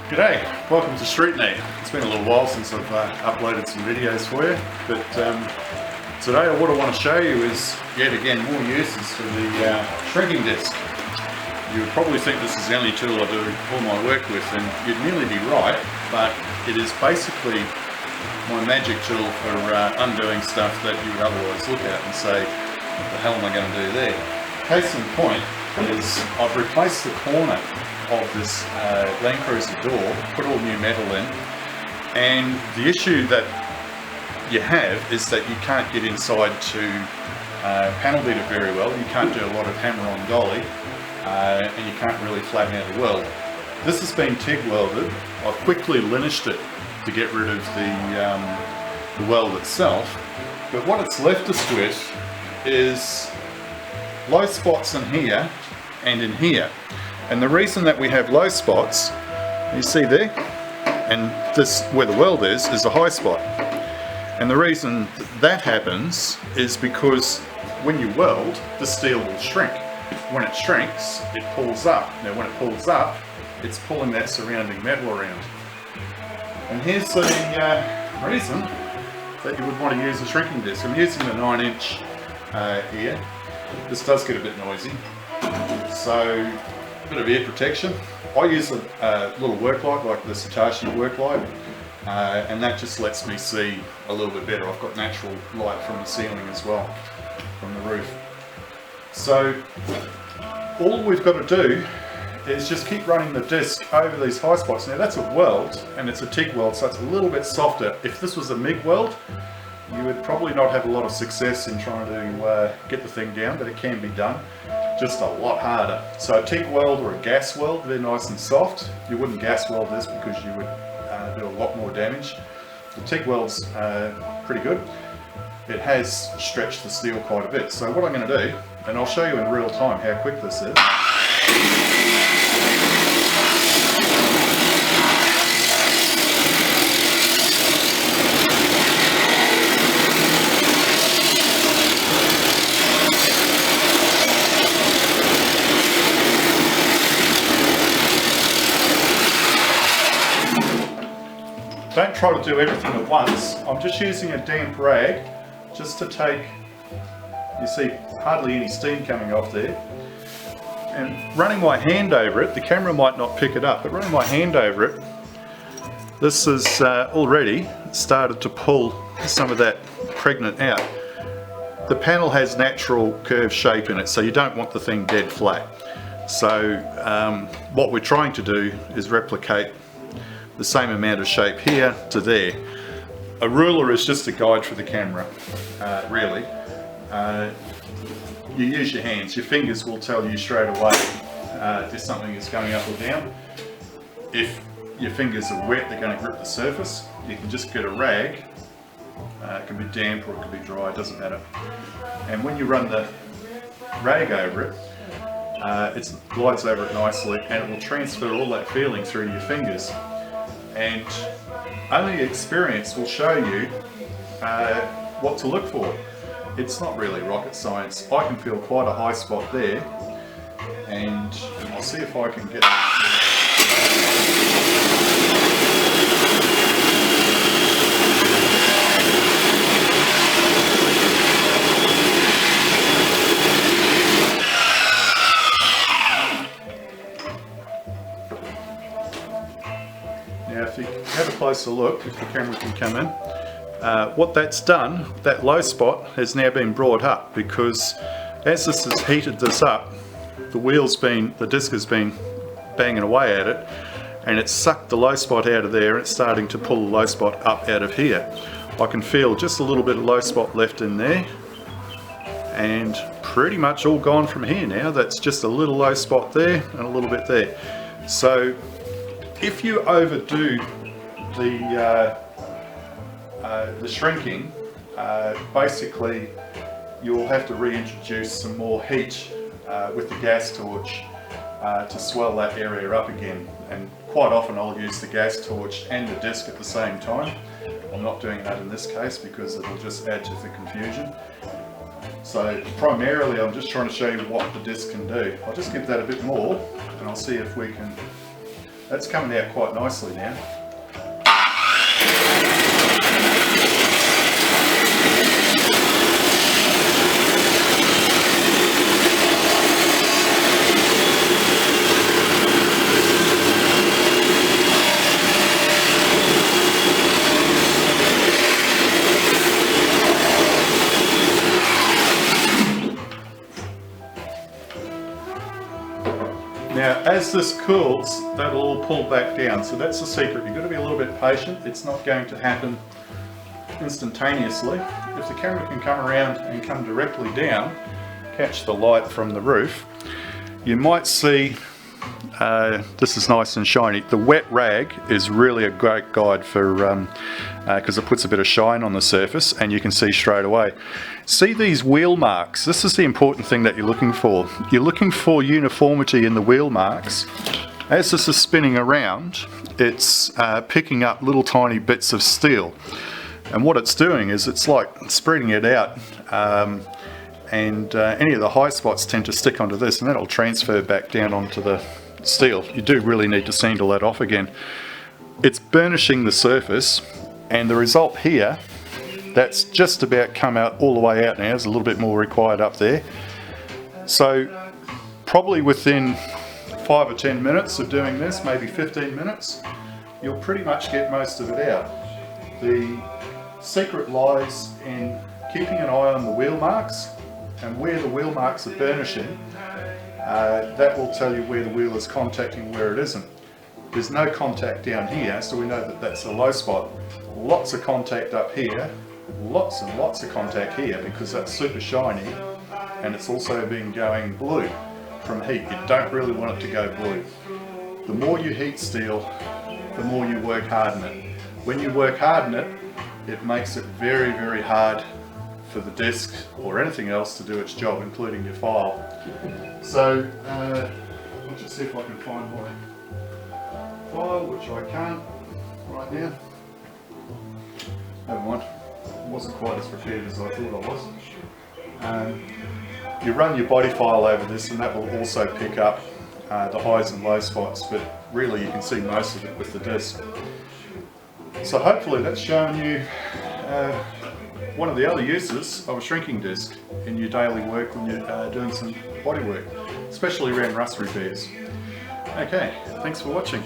G'day, welcome to Streetneat. It's been a little while since I've uploaded some videos for you, but today what I want to show you is, yet again, more uses for the shrinking disc. You would probably think this is the only tool I do all my work with, and you'd nearly be right, but it is basically my magic tool for undoing stuff that you would otherwise look at and say, what the hell am I going to do there? Case in point is I've replaced the corner of this Land Cruiser door, put all new metal in, and the issue that you have is that you can't get inside to panel beat it very well. You can't do a lot of hammer on dolly, and you can't really flatten out a weld. This has been TIG welded. I've quickly linished it to get rid of the weld itself, but what it's left us with is low spots in here and in here. And the reason that we have low spots, you see there, and this where the weld is a high spot. And the reason that happens is because when you weld, the steel will shrink. When it shrinks, it pulls up. Now when it pulls up, it's pulling that surrounding metal around. And here's the reason that you would want to use a shrinking disc. I'm using the 9-inch here. This does get a bit noisy, so a bit of ear protection. I use a little work light like the Hitachi work light, and that just lets me see a little bit better. I've got natural light from the ceiling as well, from the roof. So all we've got to do is just keep running the disc over these high spots. Now that's a weld, and it's a TIG weld, so it's a little bit softer. If this was a MIG weld, you would probably not have a lot of success in trying to get the thing down, but it can be done, just a lot harder. So a TIG weld or a gas weld, they're nice and soft. You wouldn't gas weld this because you would do a lot more damage. The TIG weld's pretty good. It has stretched the steel quite a bit. So what I'm going to do, and I'll show you in real time how quick this is. Don't try to do everything at once. I'm just using a damp rag just to take, you see hardly any steam coming off there, and running my hand over it, the camera might not pick it up, but running my hand over it, this has already started to pull some of that pregnant out. The panel has natural curved shape in it, so you don't want the thing dead flat. So what we're trying to do is replicate the same amount of shape here to there. A ruler is just a guide for the camera, really. You use your hands. Your fingers will tell you straight away if something is going up or down. If your fingers are wet, they're going to grip the surface. You can just get a rag. It can be damp or it can be dry, it doesn't matter. And when you run the rag over it, it glides over it nicely, and it will transfer all that feeling through your fingers. And only experience will show you what to look for. It's not really rocket science. I can feel quite a high spot there, and I'll see if I can get Now if you have a closer look, if the camera can come in, what that's done, that low spot has now been brought up, because as this has heated this up, the disc has been banging away at it, and it's sucked the low spot out of there, and it's starting to pull the low spot up out of here. I can feel just a little bit of low spot left in there, and pretty much all gone from here now. That's just a little low spot there and a little bit there. So if you overdo the shrinking, basically you'll have to reintroduce some more heat with the gas torch to swell that area up again. And quite often I'll use the gas torch and the disc at the same time. I'm not doing that in this case because it'll just add to the confusion. So primarily I'm just trying to show you what the disc can do. I'll just give that a bit more and I'll see if we can That's coming out quite nicely now. Now, as this cools, that'll all pull back down. So that's the secret. You've got to be a little bit patient. It's not going to happen instantaneously. If the camera can come around and come directly down, catch the light from the roof, you might see this is nice and shiny. The wet rag is really a great guide for because it puts a bit of shine on the surface, and you can see straight away. See these wheel marks? This is the important thing that you're looking for. You're looking for uniformity in the wheel marks. As this is spinning around, it's picking up little tiny bits of steel, and what it's doing is it's like spreading it out, and any of the high spots tend to stick onto this, and that'll transfer back down onto the steel. You do really need to sandal that off again. It's burnishing the surface, and the result here, that's just about come out all the way out now. There's a little bit more required up there. So probably within 5 or 10 minutes of doing this, maybe 15 minutes, you'll pretty much get most of it out. The secret lies in keeping an eye on the wheel marks, and where the wheel marks are burnishing, that will tell you where the wheel is contacting, where it isn't. There's no contact down here, so we know that that's a low spot. Lots of contact up here, lots and lots of contact here, because that's super shiny, and it's also been going blue from heat. You don't really want it to go blue. The more you heat steel, the more you work harden it. When you work harden it, it makes it very, very hard for the disc or anything else to do its job, including your file. So I'll just see if I can find my file, which I can't right now. Never mind, I wasn't quite as prepared as I thought I was. You run your body file over this, and that will also pick up the highs and low spots, but really you can see most of it with the disc. So hopefully that's shown you one of the other uses of a shrinking disc in your daily work when you're doing some body work, especially around rust repairs. Okay, thanks for watching.